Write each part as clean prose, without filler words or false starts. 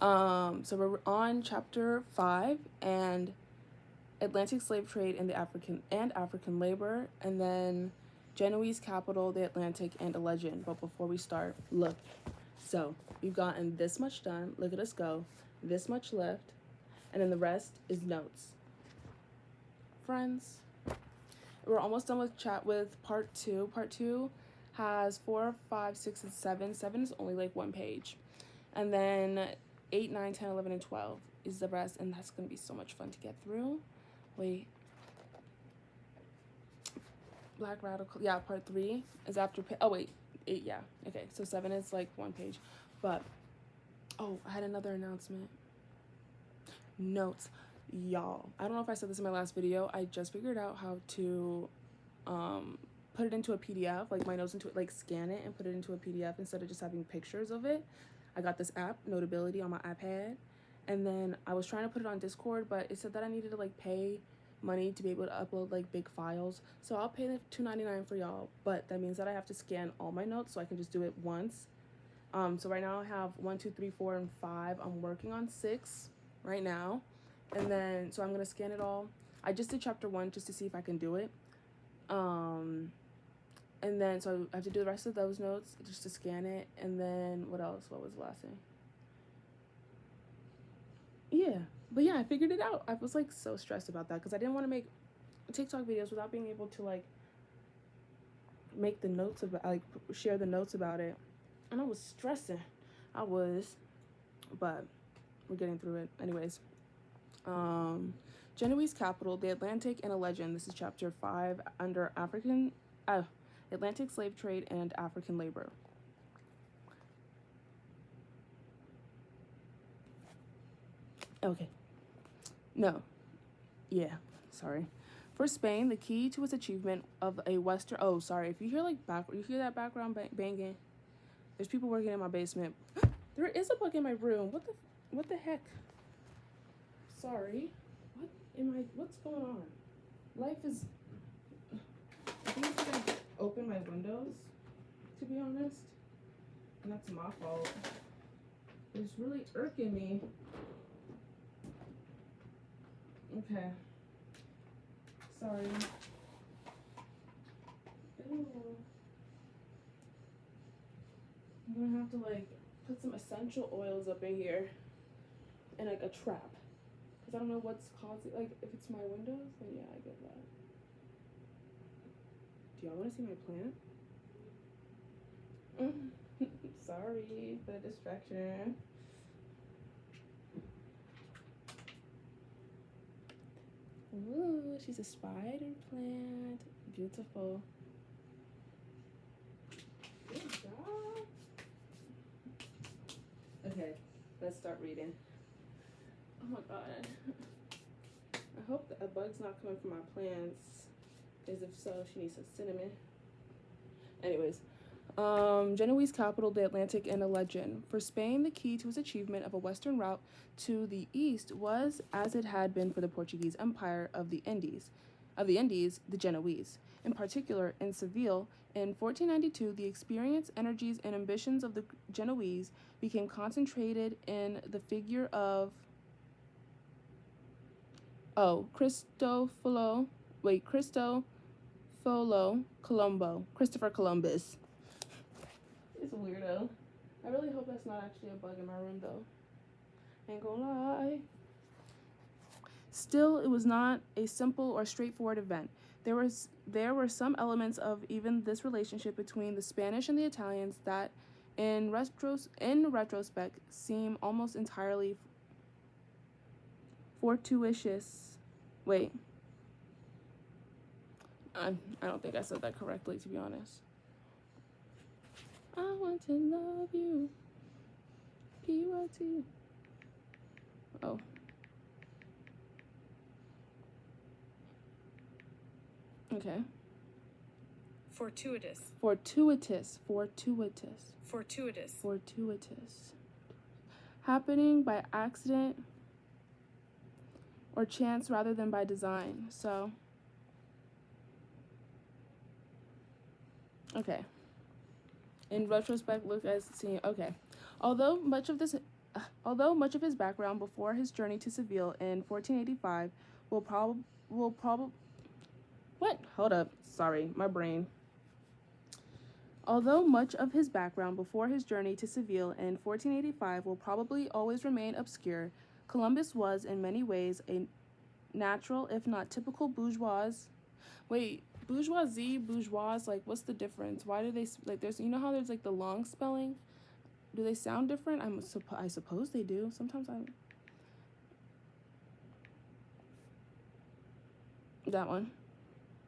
So we're on chapter 5 and Atlantic slave trade in the African labor, and then Genoese capital, the Atlantic, and a legend. But before we start, look. So we've gotten this much done. Look at us go. This much left, and then the rest is notes. Friends, we're almost done with part 2. Part 2 has 4, 5, 6, and 7. 7 is only like one page, and then 8, 9, 10, 11, and 12 is the rest, and that's gonna be so much fun to get through. Wait. Black Radical. Yeah, part 3 is after. Oh, wait. 8, yeah. Okay, so 7 is like one page. But, oh, I had another announcement. Notes. Y'all, I don't know if I said this in my last video. I just figured out how to put it into a PDF, like my notes into it, like scan it and put it into a PDF instead of just having pictures of it. I got this app, Notability, on my iPad. And then I was trying to put it on Discord, but it said that I needed to like pay money to be able to upload like big files. So I'll pay the $2.99 for y'all, but that means that I have to scan all my notes so I can just do it once. So right now I have 1, 2, 3, 4, and 5. I'm working on 6 right now. And then, so I'm gonna scan it all. I just did chapter 1 just to see if I can do it. And then, so I have to do the rest of those notes just to scan it. And then, what else? What was the last thing? Yeah, but yeah, I figured it out. I was like so stressed about that because I didn't want to make TikTok videos without being able to like make the notes about, like, share the notes about it. And I was stressing. I was, but we're getting through it. Anyways, Genoese capital, the Atlantic, and a legend. This is chapter 5 under Atlantic slave trade and African labor. Okay. No. Yeah. Sorry. For Spain, the key to its achievement of a Western... Oh, sorry. If you hear like you hear that background banging, there's people working in my basement. There is a bug in my room. What the heck? Sorry. What's going on? Life is... I think I'm gonna open my windows, to be honest. And that's my fault. It's really irking me. Okay. Sorry. Ew. I'm gonna have to like put some essential oils up in here and like a trap. Cause I don't know what's causing, like if it's my windows, then yeah, I get that. Do y'all wanna see my plant? Sorry for the distraction. Ooh, she's a spider plant. Beautiful. Good job. Okay, let's start reading. Oh my god. I hope that a bug's not coming from my plants. Because if so, she needs some cinnamon. Anyways. Genoese capital, the Atlantic, and a legend. For Spain, the key to its achievement of a western route to the east was, as it had been for the Portuguese Empire of the Indies, the Genoese. In particular, in Seville, in 1492, the experience, energies, and ambitions of the Genoese became concentrated in the figure of Christopher Columbus. It's a weirdo. I really hope that's not actually a bug in my room, though. Ain't gonna lie. Still, it was not a simple or straightforward event. There were some elements of even this relationship between the Spanish and the Italians that, in retrospect, seem almost entirely fortuitous. Wait. I don't think I said that correctly, to be honest. I want to love you. PYT. Oh. Okay. Fortuitous. Happening by accident or chance rather than by design. So, okay. In retrospect, look as seeing. Okay. Although much of this Although much of his background before his journey to Seville in 1485 will probably what? Hold up. Sorry, my brain. Although much of his background before his journey to Seville in 1485 will probably always remain obscure, Columbus was in many ways a natural, if not typical bourgeois. Wait, bourgeoisie, bourgeois, like what's the difference? Why do they like? There's how there's like the long spelling. Do they sound different? I suppose they do. Sometimes I. That one.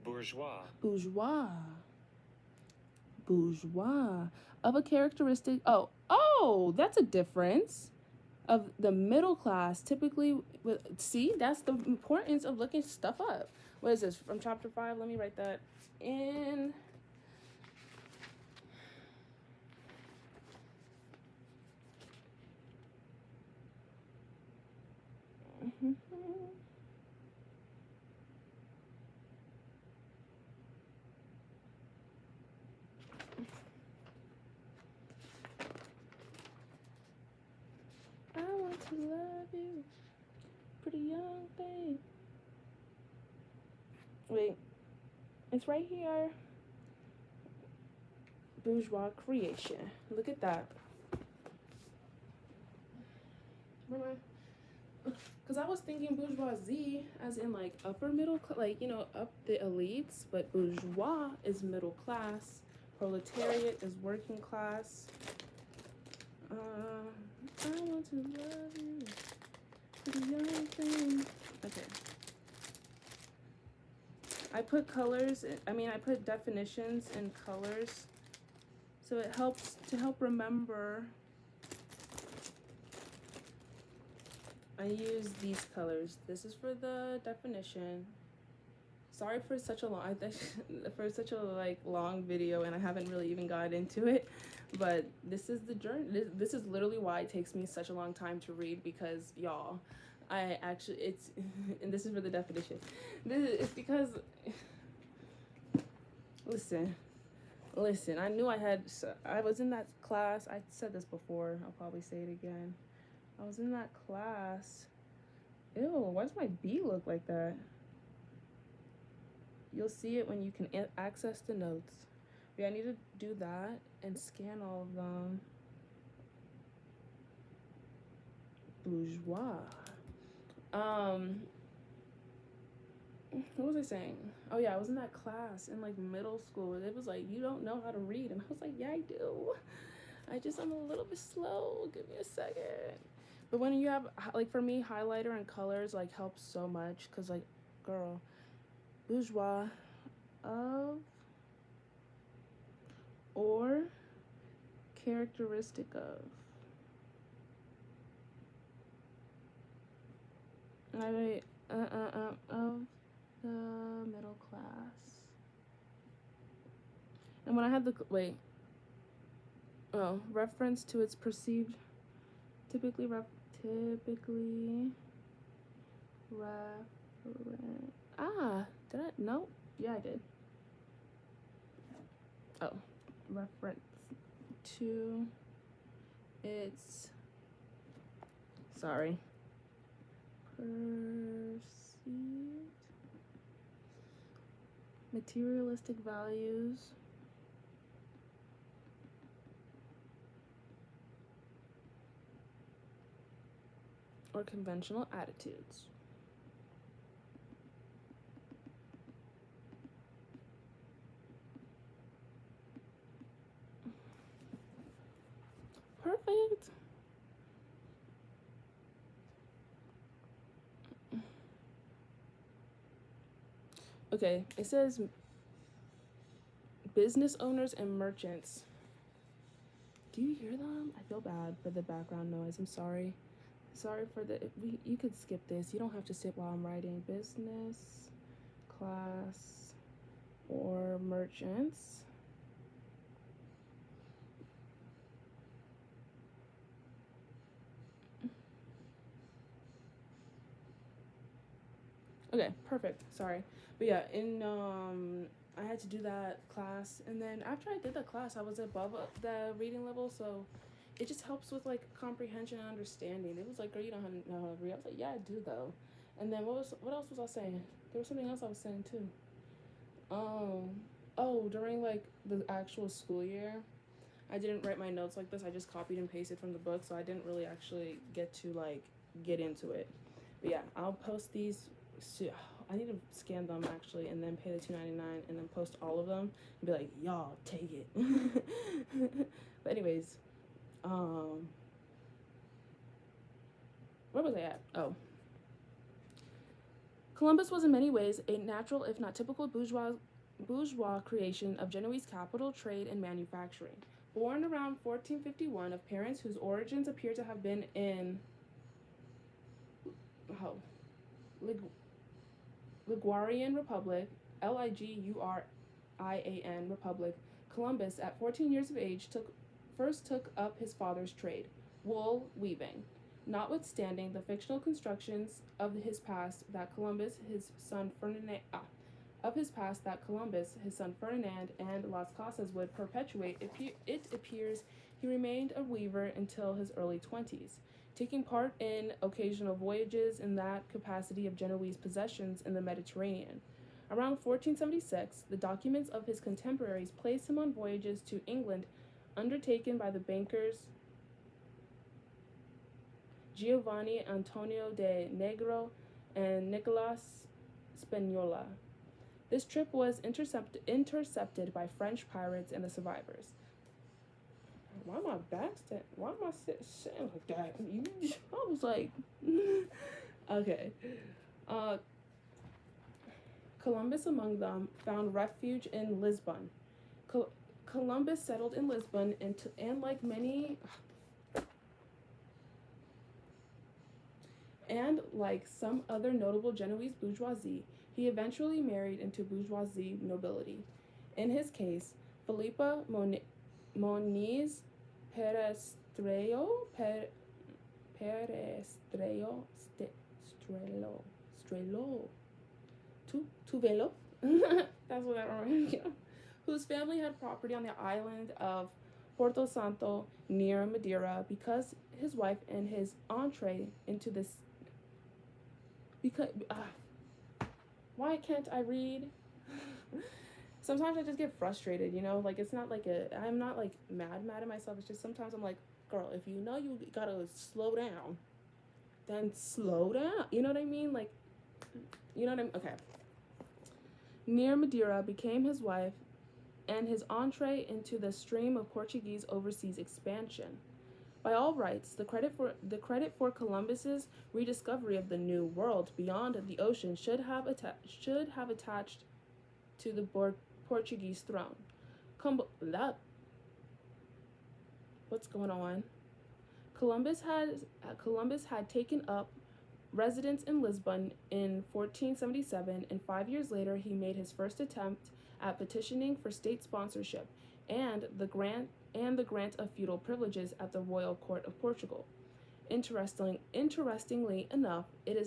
Bourgeois. Bourgeois. Bourgeois. Of a characteristic. Oh, that's a difference. Of the middle class, typically see, that's the importance of looking stuff up. What is this from chapter 5? Let me write that in. I want to love you, pretty young thing. Wait, it's right here. Bourgeois creation. Look at that. Because I was thinking bourgeoisie as in like upper middle, like, up the elites, but bourgeois is middle class, proletariat is working class. I want to love you, pretty young thing. Okay. I put I put definitions in colors, so it helps to help remember. I use these colors. This is for the definition. Sorry for such a long video, and I haven't really even got into it, but this is the journey. This is literally why it takes me such a long time to read, because y'all, and this is for the definition. It's because listen, I knew I was in that class. I said this before, I'll probably say it again. I was in that class. Ew, why does my B look like that? You'll see it when you can access the notes. Yeah, I need to do that and scan all of them. Bourgeois. What was I saying? Oh yeah, I was in that class in like middle school. It was like, you don't know how to read, and I was like, yeah, I do. I'm a little bit slow. Give me a second. But when you have, like, for me, highlighter and colors like helps so much, because like, girl, bourgeois of or characteristic of. Alright, of the middle class. And when I had reference to its perceived, typically reference. Did I? No. Yeah, I did. Oh, reference to its. Sorry. Perceived materialistic values. Or conventional attitudes. Perfect. Okay, it says business owners and merchants. Do you hear them? I feel bad for the background noise. I'm sorry. Sorry for you could skip this. You don't have to sit while I'm writing. Business class or merchants. Okay, perfect. Sorry. But yeah, I had to do that class, and then after I did that class, I was above the reading level, so it just helps with like comprehension and understanding. It was like, girl, you don't know how to read. I was like, yeah, I do though. And then what else was I saying? There was something else I was saying too. Um, oh, during like the actual school year, I didn't write my notes like this. I just copied and pasted from the book, so I didn't really actually get to like get into it. But yeah, I'll post these. I need to scan them actually, and then pay the $2.99, and then post all of them and be like, y'all take it. But anyways, where was I at? Oh, Columbus was in many ways a natural, if not typical, bourgeois creation of Genoese capital, trade, and manufacturing. Born around 1451 of parents whose origins appear to have been in oh, Liguarian Republic, Ligurian Republic, Columbus, at 14 years of age, first took up his father's trade, wool weaving. Notwithstanding the fictional constructions of his past that Columbus, his son Ferdinand, and Las Casas would perpetuate, it appears he remained a weaver until his early 20s, taking part in occasional voyages in that capacity of Genoese possessions in the Mediterranean. Around 1476, the documents of his contemporaries place him on voyages to England undertaken by the bankers Giovanni Antonio de Negro and Nicolas Spagnola. This trip was intercepted by French pirates and the survivors. Why am I backstand? Why am I sitting like that? I was like, okay. Columbus among them found refuge in Lisbon. Columbus settled in Lisbon and like some other notable Genoese bourgeoisie, he eventually married into bourgeoisie nobility. In his case, Felipa Moniz Perestrello, Tuvelo, that's what I remember, whose family had property on the island of Porto Santo near Madeira, because his wife and his entree into this. Because why can't I read? Sometimes I just get frustrated, you know, like it's not like I'm not like mad at myself. It's just sometimes I'm like, girl, if you know you gotta slow down, then slow down. You know what I mean? Like, you know what I mean? Okay. Near Madeira became his wife and his entree into the stream of Portuguese overseas expansion. By all rights, the credit for Columbus's rediscovery of the New World beyond the ocean should have attached to the Portuguese throne. What's going on? Columbus had taken up residence in Lisbon in 1477, and 5 years later he made his first attempt at petitioning for state sponsorship and the grant of feudal privileges at the royal court of Portugal. Interestingly enough, it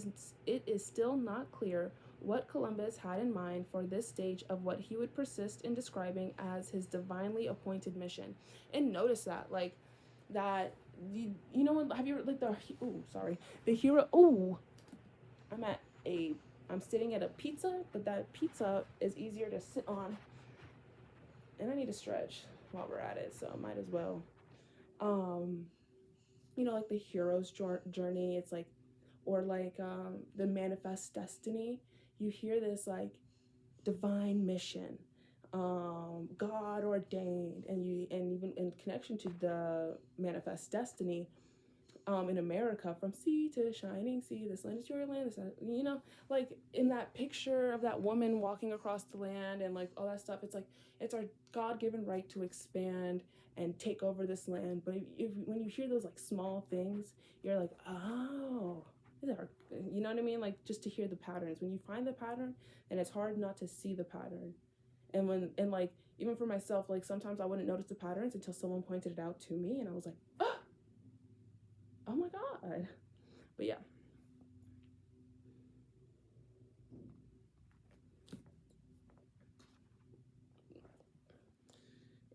is still not clear what Columbus had in mind for this stage of what he would persist in describing as his divinely appointed mission. And notice that, like, that, you know what, have you ever, like, the hero, I'm sitting at a pizza, but that pizza is easier to sit on, and I need to stretch while we're at it, so I might as well. You know, like the hero's journey, it's like, or like the manifest destiny, you hear this like divine mission, God ordained, and even in connection to the manifest destiny, in America, from sea to shining sea, this land is your land, you know, like in that picture of that woman walking across the land and like all that stuff, it's like it's our God-given right to expand and take over this land. But when you hear those like small things, you're like, oh, you know what I mean? Like, just to hear the patterns. When you find the pattern, then it's hard not to see the pattern. And like, even for myself, like sometimes I wouldn't notice the patterns until someone pointed it out to me, and I was like, oh my God. But yeah.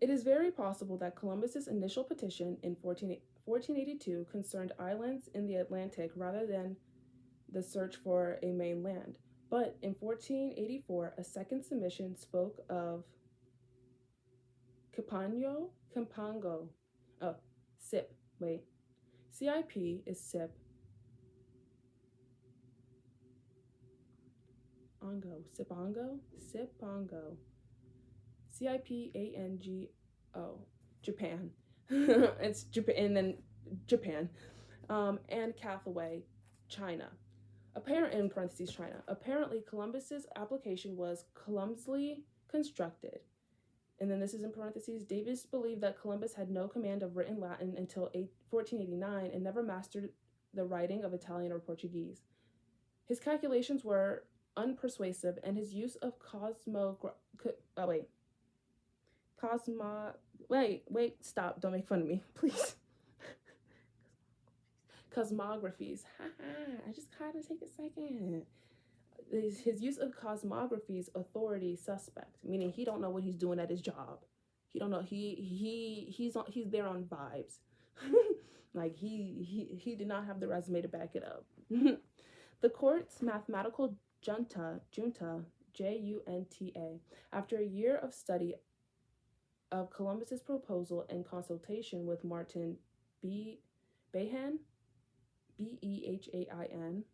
It is very possible that Columbus's initial petition in 1482 concerned islands in the Atlantic rather than the search for a mainland. But in 1484, a second submission spoke of Campango. Oh, SIP. Wait. CIP is SIP. Sipango? Sipango. CIPANGO. Japan. It's Japan, and then Japan. And Cathaway, China. In parentheses, China. Apparently, Columbus's application was clumsily constructed. And then this is in parentheses. Davis believed that Columbus had no command of written Latin until 1489 and never mastered the writing of Italian or Portuguese. His calculations were unpersuasive, and his use of stop, don't make fun of me, please. Cosmographies. I just gotta take a second. His use of cosmography's authority suspect, meaning he don't know what he's doing at his job. He don't know. He's there on vibes. Like he did not have the resume to back it up. The court's mathematical junta, Junta, after a year of study of Columbus's proposal and consultation with Martin Behan, Behain,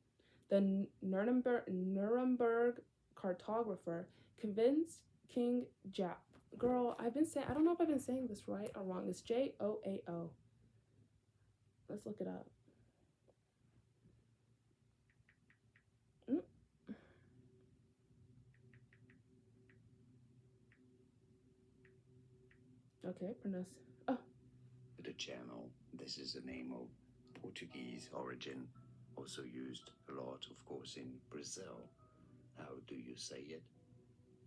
the Nuremberg cartographer, convinced King Jack. Girl, I don't know if I've been saying this right or wrong. It's Joao. Let's look it up. Okay, pronounce. Oh. The channel, this is a name of Portuguese origin, also used a lot, of course, in Brazil. How do you say it?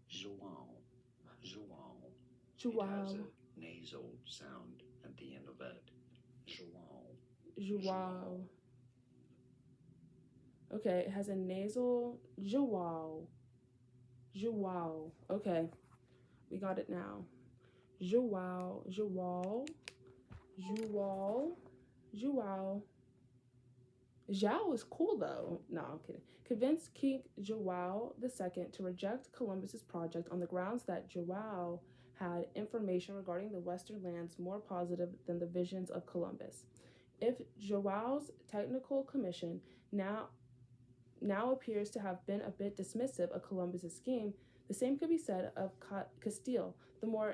João. It has a nasal sound at the end of it. João. Okay, it has a nasal. João. Okay, we got it now. João. Zhao is cool though. No, I'm kidding. Convinced King Joao II to reject Columbus's project on the grounds that Joao had information regarding the western lands more positive than the visions of Columbus. If Joao's technical commission now appears to have been a bit dismissive of Columbus's scheme, the same could be said of Castile, the more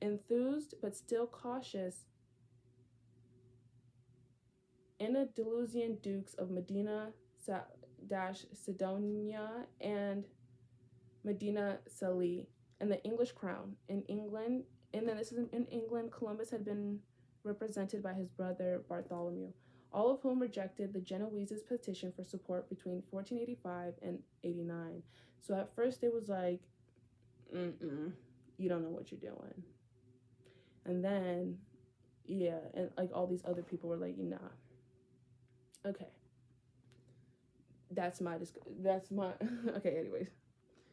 enthused but still cautious Andalusian dukes of Medina Sidonia and Medina Celi, and the English crown. In England, Columbus had been represented by his brother Bartholomew, all of whom rejected the Genoese's petition for support between 1485 and 89. So at first it was like, you don't know what you're doing. And then, yeah, and like all these other people were like, nah. Okay. That's my okay, anyways.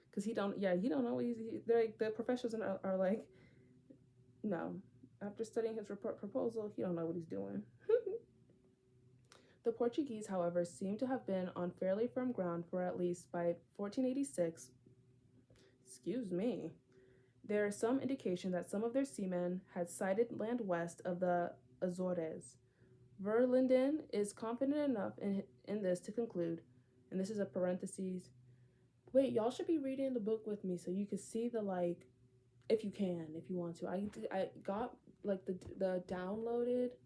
Because he don't know what they're like, the professors are like, no. After studying his proposal, he don't know what he's doing. The Portuguese, however, seem to have been on fairly firm ground for at least by 1486. Excuse me. There is some indication that some of their seamen had sighted land west of the Azores. Verlinden is confident enough in this to conclude, and this is a parentheses. Wait, y'all should be reading the book with me so you can see the, like, if you want to. I got like the downloaded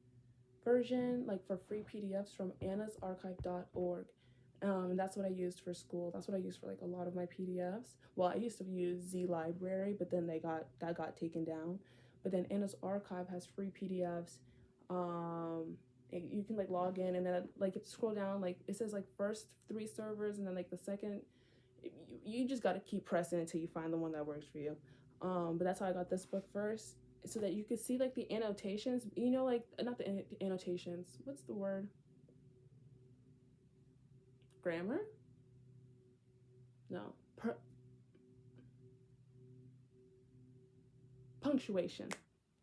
version, like for free PDFs from annasarchive.org. And that's what I used for school. That's what I used for like a lot of my PDFs. Well, I used to use Z Library, but then that got taken down. But then Anna's Archive has free PDFs. You can like log in, and then like if you scroll down, like it says like first 3 servers, and then like the second. You just got to keep pressing until you find the one that works for you. But that's how I got this book first, so that you could see like the annotations. You know, like not the annotations. What's the word? Grammar? No. punctuation.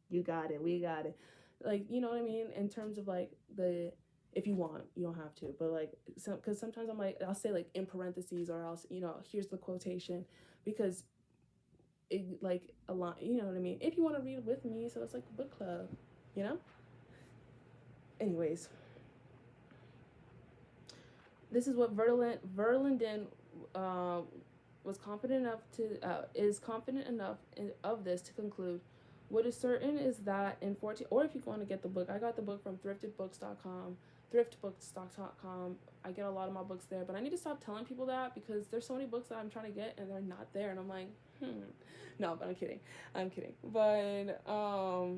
You got it. We got it. Like, you know what I mean? In terms of like if you want, you don't have to. But like, because sometimes I'm like, I'll say like in parentheses, or else, here's the quotation, because it like a lot. You know what I mean? If you want to read with me, so it's like a book club, you know. Anyways, this is what Verlinden was confident enough to is confident enough of this to conclude. What is certain is that in 14, or if you want to get the book, I got the book from thriftbooks.com. I get a lot of my books there, but I need to stop telling people that, because there's so many books that I'm trying to get and they're not there, and I'm like, no, but I'm kidding. But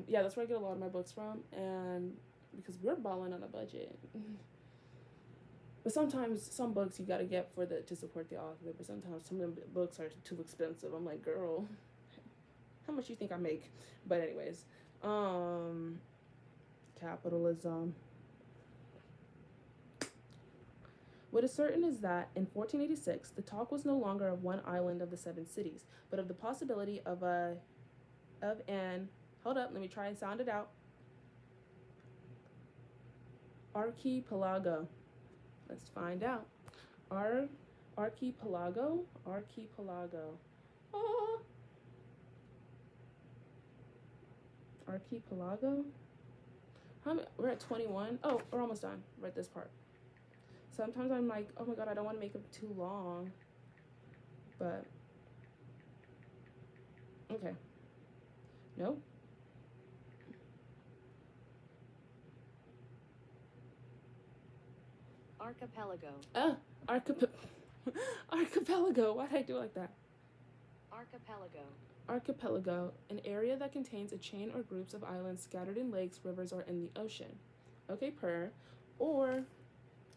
yeah, that's where I get a lot of my books from, and because we're balling on a budget. But sometimes some books you gotta get to support the author, but sometimes some of the books are too expensive. I'm like, girl, how much you think I make? But anyways, capitalism. What is certain is that in 1486, the talk was no longer of one island of the 7 cities, but of the possibility of an hold up, let me try and sound it out. Archipelago. Let's find out. Archipelago. Oh. Archipelago. We're at 21. Oh, we're almost done. We're at this part. Sometimes I'm like, oh my god, I don't want to make it too long. But okay. Nope. Archipelago. Archipelago. Why did I do it like that? Archipelago. An area that contains a chain or groups of islands scattered in lakes, rivers, or in the ocean. Okay, or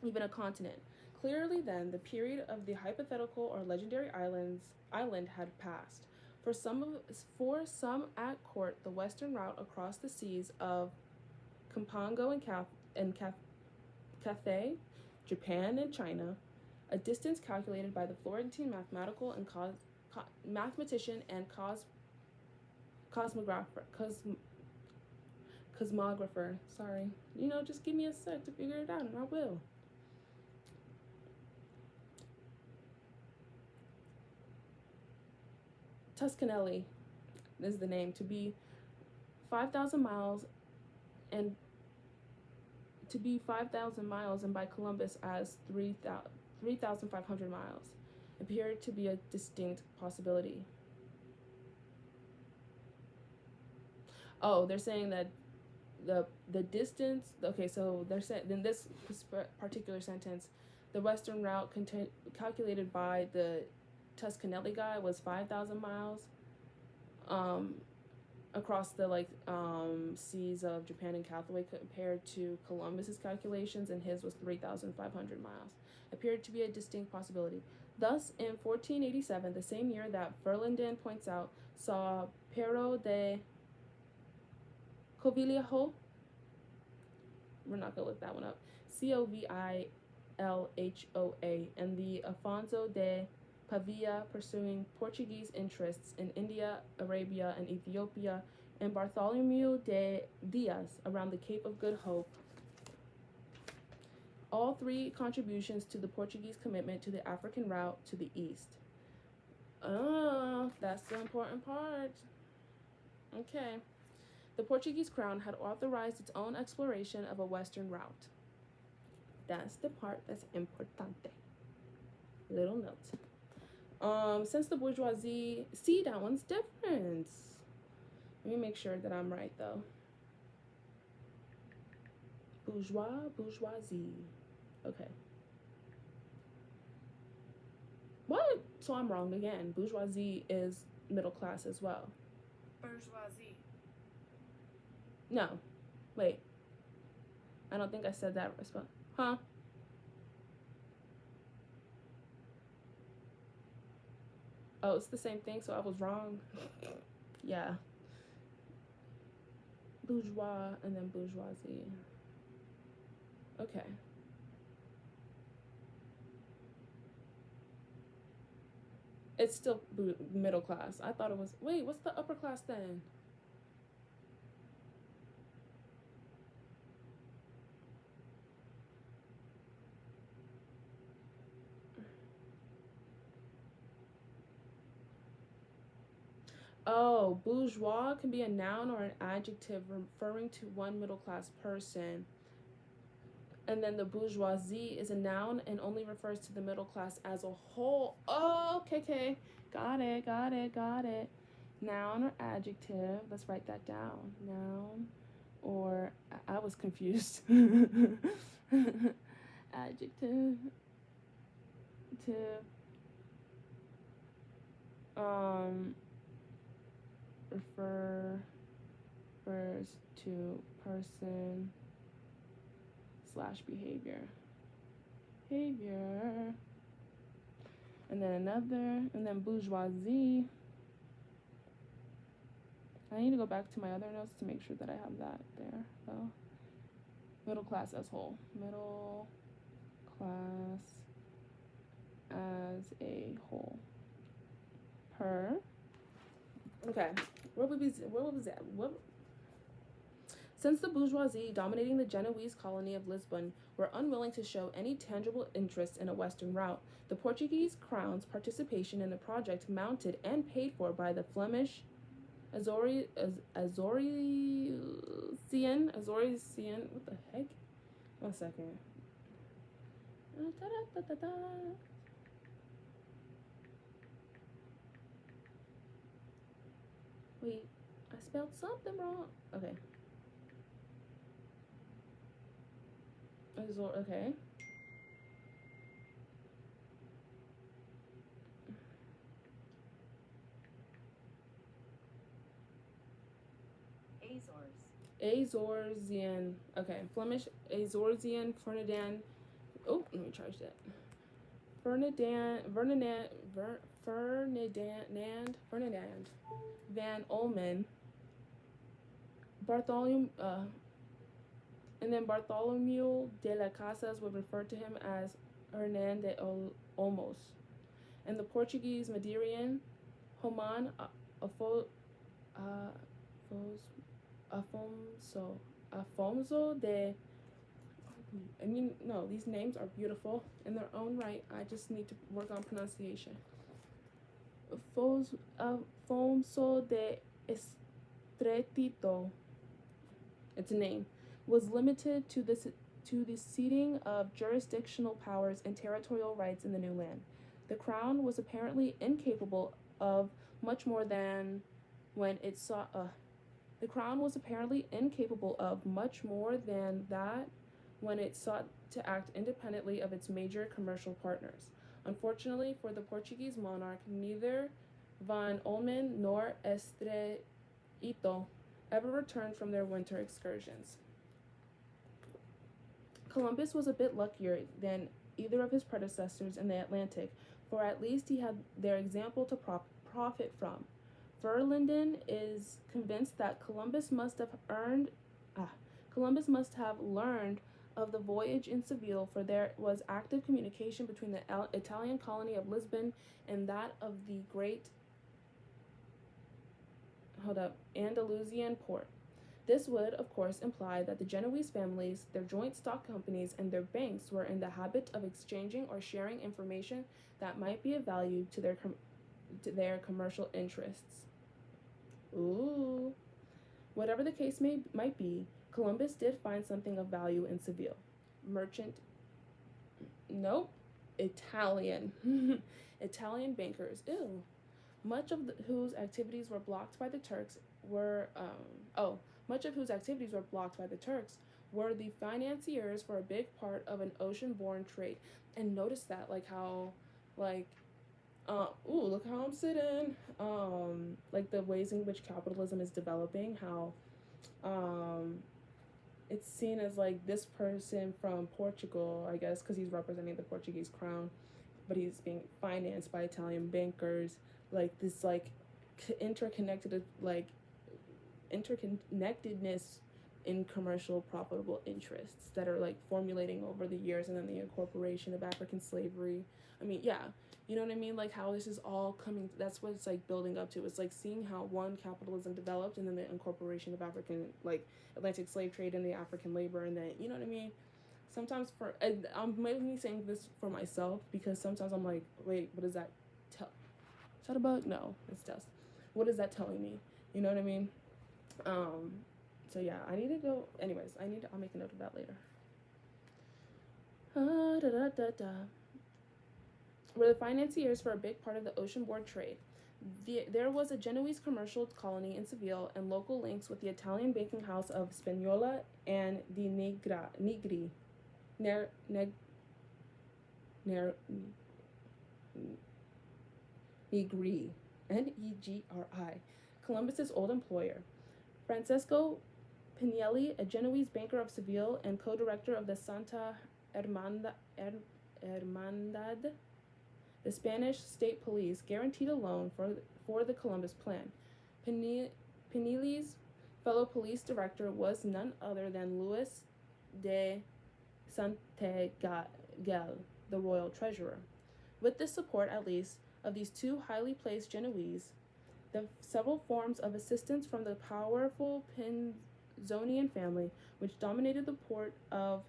even a continent. Clearly, then, the period of the hypothetical or legendary island had passed. For some at court, the western route across the seas of Campango and Cathay, Japan and China, a distance calculated by the Florentine mathematician and cosmographer. Sorry. Just give me a sec to figure it out, and I will. Tuscanelli is the name, to be 5,000 miles and by Columbus as 3,500 miles appeared to be a distinct possibility. Oh, they're saying that the distance. Okay, so they're saying in this particular sentence, the western route calculated by the Tuscanelli guy was 5,000 miles across the seas of Japan and Cathay, compared to Columbus's calculations, and his was 3,500 miles. Appeared to be a distinct possibility. Thus, in 1487, the same year that Verlinden points out, saw Pero de Covilhã, we're not going to look that one up, Covilhoa, and the Afonso de Pavia pursuing Portuguese interests in India, Arabia, and Ethiopia, and Bartholomew de Diaz around the Cape of Good Hope. All 3 contributions to the Portuguese commitment to the African route to the east. That's the important part. Okay. The Portuguese crown had authorized its own exploration of a western route. That's the part that's importante. Little note. Since the bourgeoisie, see, that one's different. Let me make sure that I'm right, though. Bourgeoisie. Okay. What? So I'm wrong again. Bourgeoisie is middle class as well. Bourgeoisie. No. Wait. I don't think I said that. Huh? Oh, it's the same thing, so I was wrong. Yeah. Bourgeois and then bourgeoisie. Okay. It's still middle class. I thought it was... Wait, what's the upper class then? Oh, bourgeois can be a noun or an adjective referring to one middle class person. And then the bourgeoisie is a noun and only refers to the middle class as a whole. Oh, okay. Got it. Noun or adjective. Let's write that down. Noun or I was confused. Adjective to refers to person / behavior. And then bourgeoisie. I need to go back to my other notes to make sure that I have that there, though. Middle class as whole. Middle class as a whole. Okay. Where was that? Since the bourgeoisie dominating the Genoese colony of Lisbon were unwilling to show any tangible interest in a western route, the Portuguese crown's participation in the project, mounted and paid for by the Flemish Azorian, what the heck? 1 second. Wait, I spelled something wrong. Okay. Okay. Azorzian. Okay. Flemish Azorzian Ferdinand. Oh, let me charge that. Ferdinand Van Olmen. And then Bartholomew de las Casas would refer to him as Hernan de Olmos. And the Portuguese Madeiran Roman Afonso de. No, these names are beautiful in their own right. I just need to work on pronunciation. Afonso de Estretito, it's a name, was limited to the ceding of jurisdictional powers and territorial rights in the new land. The crown was apparently incapable of much more than when it sought. The crown was apparently incapable of much more than that when it sought to act independently of its major commercial partners. Unfortunately for the Portuguese monarch, neither Van Olmen nor Estreito ever returned from their winter excursions. Columbus was a bit luckier than either of his predecessors in the Atlantic, for at least he had their example to profit from. Verlinden is convinced that Columbus must have learned of the voyage in Seville, for there was active communication between the Italian colony of Lisbon and that of the great Andalusian port. This would, of course, imply that the Genoese families, their joint stock companies, and their banks were in the habit of exchanging or sharing information that might be of value to their commercial interests. Ooh. Whatever the case might be, Columbus did find something of value in Seville. Italian. Italian bankers. Ew. Much of whose activities were blocked by the Turks were the financiers for a big part of an ocean-borne trade. And notice that, look how I'm sitting. The ways in which capitalism is developing, how it's seen as this person from Portugal, I guess, because he's representing the Portuguese crown, but he's being financed by Italian bankers, this interconnectedness in commercial profitable interests that are formulating over the years, and then the incorporation of African slavery. You know what I mean? How this is all coming, that's what it's building up to. It's seeing how one, capitalism developed, and then the incorporation of African, Atlantic slave trade and the African labor, and then, you know what I mean? Sometimes I'm mainly saying this for myself, because sometimes I'm wait, what is that? Is that a bug? No, it's dust. What is that telling me? You know what I mean? So yeah, I need to go. Anyways, I'll make a note of that later. Were the financiers for a big part of the ocean-board trade. There was a Genoese commercial colony in Seville and local links with the Italian banking house of Spagnola and the Negri. Negri. Negri. Columbus's old employer. Francesco Pinelli, a Genoese banker of Seville and co-director of the Santa Hermandad, the Spanish state police, guaranteed a loan for the Columbus plan. Pinelli's fellow police director was none other than Luis de Santagal, the royal treasurer. With the support, at least, of these two highly placed Genoese, the several forms of assistance from the powerful Pinzonian family, which dominated the port of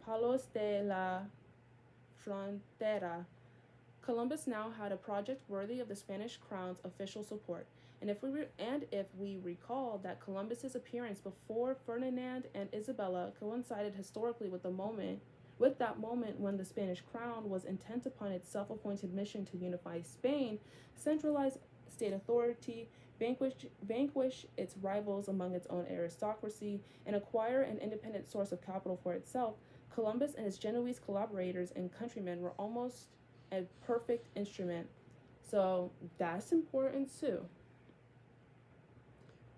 Palos de la Frontera, Columbus now had a project worthy of the Spanish crown's official support. And if we recall that Columbus's appearance before Ferdinand and Isabella coincided historically with that moment when the Spanish crown was intent upon its self-appointed mission to unify Spain, centralize state authority, vanquish its rivals among its own aristocracy, and acquire an independent source of capital for itself, Columbus and his Genoese collaborators and countrymen were almost a perfect instrument. So that's important too.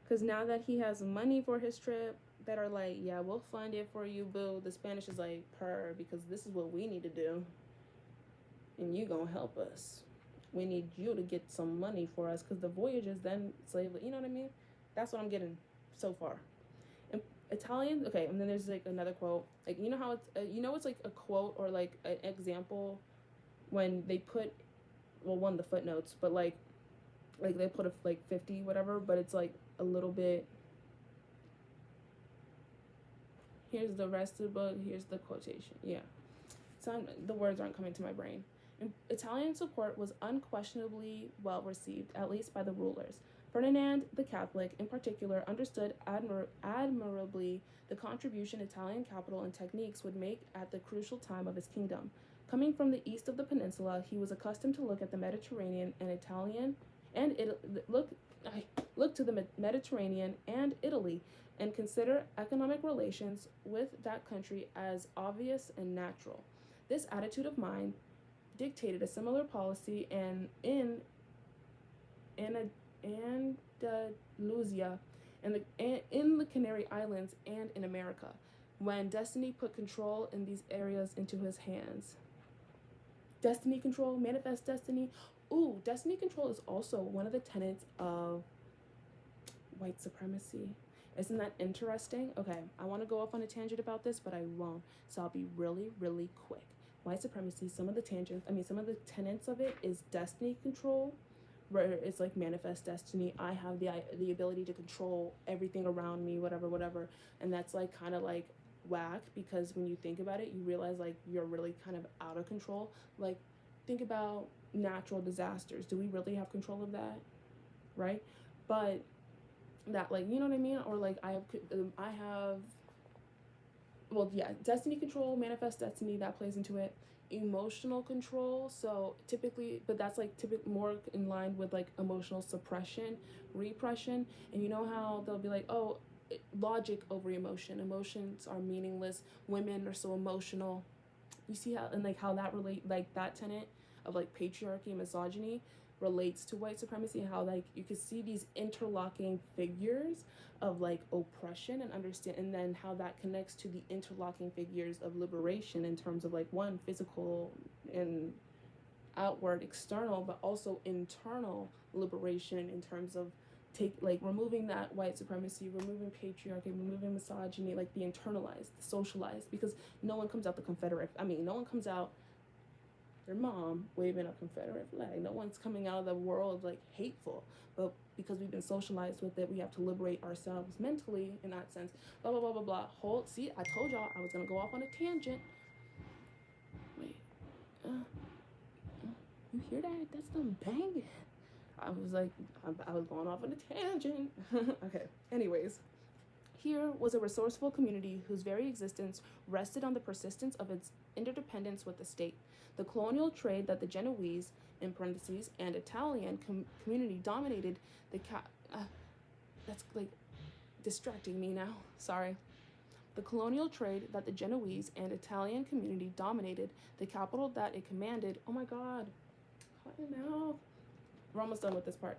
Because now that he has money for his trip, that are like, yeah, we'll fund it for you, boo. The Spanish is like, because this is what we need to do. And you gonna help us. We need you to get some money for us, because the voyages, then slavery, you know what I mean? That's what I'm getting so far. And Italian, okay, and then there's like another quote. Like, you know how it's, it's like a quote or like an example when they put, one of the footnotes, but like they put a like 50, whatever, but it's like a little bit, here's the rest of the book, here's the quotation. Yeah. The words aren't coming to my brain. Italian support was unquestionably well received, at least by the rulers. Ferdinand the Catholic, in particular, understood admirably the contribution Italian capital and techniques would make at the crucial time of his kingdom. Coming from the east of the peninsula, he was accustomed to look at the Mediterranean and look to the Mediterranean and Italy and consider economic relations with that country as obvious and natural. This attitude of mind dictated a similar policy in Andalusia, in the Canary Islands, and in America, when destiny put control in these areas into his hands. Destiny control, manifest destiny. Ooh, destiny control is also one of the tenets of white supremacy. Isn't that interesting? Okay, I want to go off on a tangent about this, but I won't. So I'll be really, really quick. White supremacy, some of the tenets of it is destiny control, where it's like manifest destiny. I have the ability to control everything around me, whatever. And that's like kind of like whack, because when you think about it, you realize like you're really kind of out of control. Like, think about natural disasters. Do we really have control of that? Right? But that, like, you know what I mean? Or like destiny control, manifest destiny, that plays into it. Emotional control, so typically, but that's like more in line with like emotional suppression, repression. And you know how they'll be like, oh, logic over emotion. Emotions are meaningless. Women are so emotional. You see how, and like how that relate, like that tenet of like patriarchy and misogyny relates to white supremacy, and how like you could see these interlocking figures of like oppression and understand, and then how that connects to the interlocking figures of liberation in terms of like one, physical and outward external, but also internal liberation in terms of removing that white supremacy, removing patriarchy, removing misogyny, like the internalized, the socialized, because no one comes out their mom waving a Confederate flag. No one's coming out of the world like hateful, but because we've been socialized with it, we have to liberate ourselves mentally in that sense. Blah, blah, blah, blah, blah. See, I told y'all I was gonna go off on a tangent. Wait, you hear that? That's them banging. I was like, I was going off on a tangent. Okay, anyways. Here was a resourceful community whose very existence rested on the persistence of its interdependence with the state. The colonial trade that the Genoese, in parentheses, and Italian community dominated the that's like distracting me now. Sorry. The colonial trade that the Genoese and Italian community dominated, the capital that it commanded. Oh my God. Cut it out. We're almost done with this part.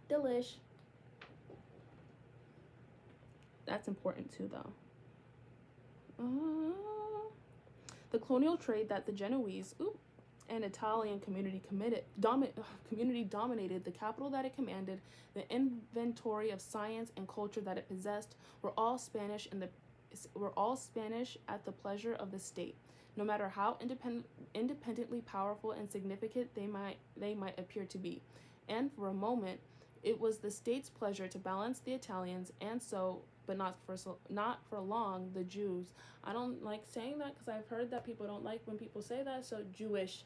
Delish. That's important too, though. The colonial trade that the Genoese and Italian community dominated, the capital that it commanded, the inventory of science and culture that it possessed were all Spanish at the pleasure of the state, no matter how independently powerful and significant they might appear to be. And for a moment, it was the state's pleasure to balance the Italians, and so, but not for long, the Jews. I don't like saying that because I've heard that people don't like when people say that. So Jewish,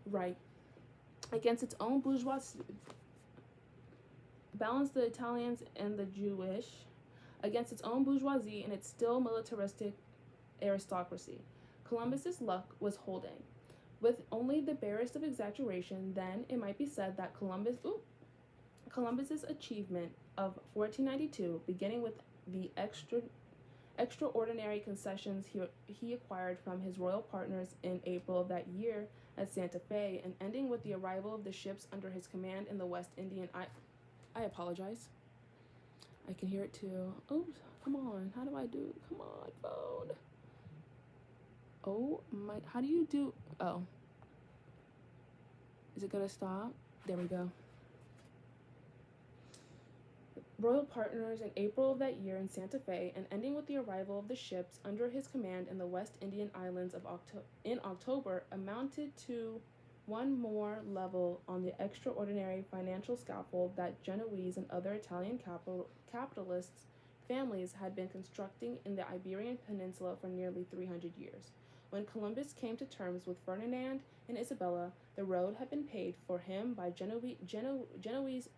right? Against its own bourgeoisie, balance the Italians and the Jewish against its own bourgeoisie and its still militaristic aristocracy. Columbus's luck was holding. With only the barest of exaggeration, then it might be said that Columbus's achievement of 1492, beginning with the extraordinary concessions he acquired from his royal partners in April of that year at Santa Fe, and ending with the arrival of the ships under his command in the West Indian. I apologize. I can hear it too. Oops, come on. How do I do? Come on, phone. Oh my, how do you do? Oh. Is it gonna stop? There we go. Royal partners in April of that year in Santa Fe, and ending with the arrival of the ships under his command in the West Indian islands in October, amounted to one more level on the extraordinary financial scaffold that Genoese and other Italian capitalists' families had been constructing in the Iberian Peninsula for nearly 300 years. When Columbus came to terms with Ferdinand and Isabella, the road had been paved for him by Genoese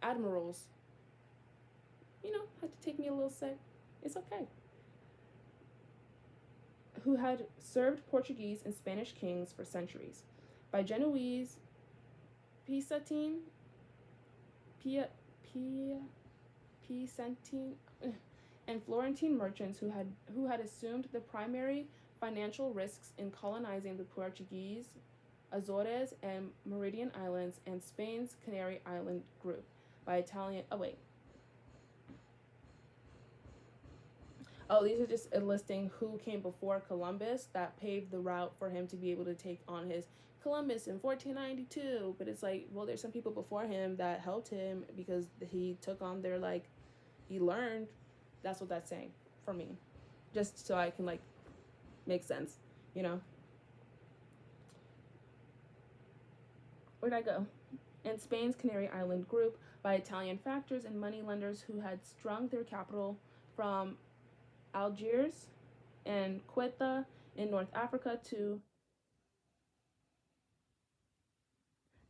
admirals. You know, had to take me a little sec. It's okay. Who had served Portuguese and Spanish kings for centuries. By Genoese Pisantine and Florentine merchants who had assumed the primary financial risks in colonizing the Portuguese, Azores, and Meridian Islands, and Spain's Canary Island group. By Italian. These are just enlisting who came before Columbus that paved the route for him to be able to take on his Columbus in 1492. But it's like, well, there's some people before him that helped him because he took on their, like, he learned. That's what that's saying for me. Just so I can, like, make sense, you know? Where'd I go? And Spain's Canary Island group by Italian factors and moneylenders who had strung their capital from Algiers and Ceuta in North Africa to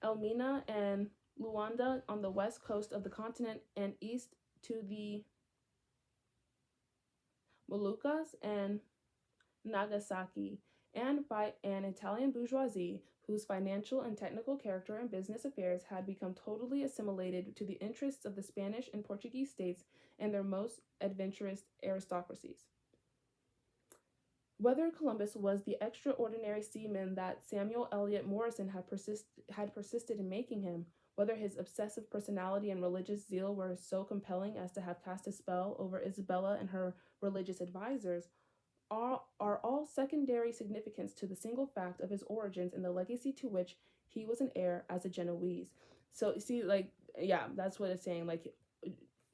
Elmina and Luanda on the west coast of the continent and east to the Moluccas and Nagasaki, and by an Italian bourgeoisie whose financial and technical character and business affairs had become totally assimilated to the interests of the Spanish and Portuguese states and their most adventurous aristocracies. Whether Columbus was the extraordinary seaman that Samuel Eliot Morison had persisted in making him, whether his obsessive personality and religious zeal were so compelling as to have cast a spell over Isabella and her religious advisors, are all secondary significance to the single fact of his origins and the legacy to which he was an heir as a Genoese. So, you see, like, yeah, that's what it's saying. Like,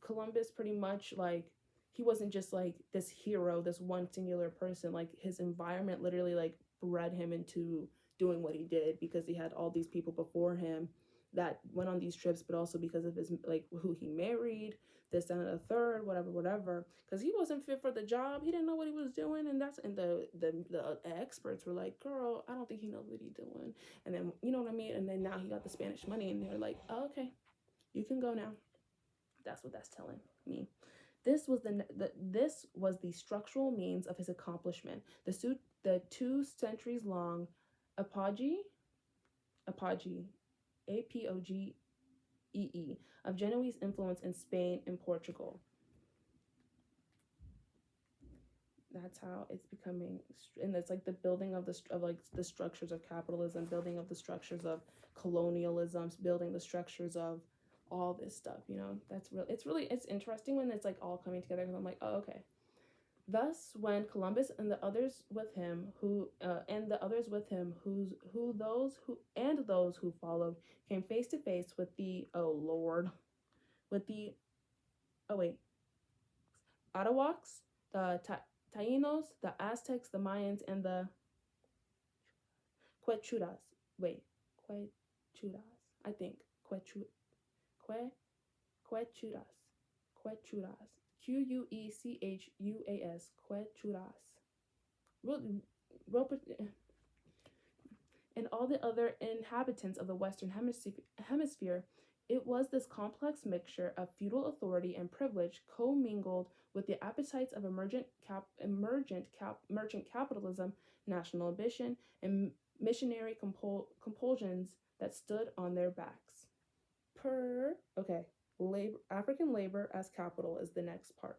Columbus pretty much, like, he wasn't just, like, this hero, this one singular person. Like, his environment literally, like, bred him into doing what he did because he had all these people before him that went on these trips, but also because of his like who he married, this and the third, whatever. Because he wasn't fit for the job. He didn't know what he was doing, and the experts were like, "Girl, I don't think he knows what he's doing." And then you know what I mean. And then now he got the Spanish money, and they're like, oh, "Okay, you can go now." That's what that's telling me. This was the structural means of his accomplishment. The 2 centuries long apogee, APOGEE, of Genoese influence in Spain and Portugal. That's how it's becoming, and it's like the building of the structures of capitalism, building of the structures of colonialism, building the structures of all this stuff. You know, it's interesting when it's like all coming together. Because I'm like, oh, okay. Thus, when Columbus and the others with him, those who followed, came face to face with the Arawaks, the Taínos, the Aztecs, the Mayans, and the Quechudas. Quechudas. I think Quechudas. Quechudas. Quechuas. Quechudas. And all the other inhabitants of the Western Hemisphere, it was this complex mixture of feudal authority and privilege commingled with the appetites of merchant capitalism, national ambition, and missionary compulsions that stood on their backs. African labor as capital is the next part.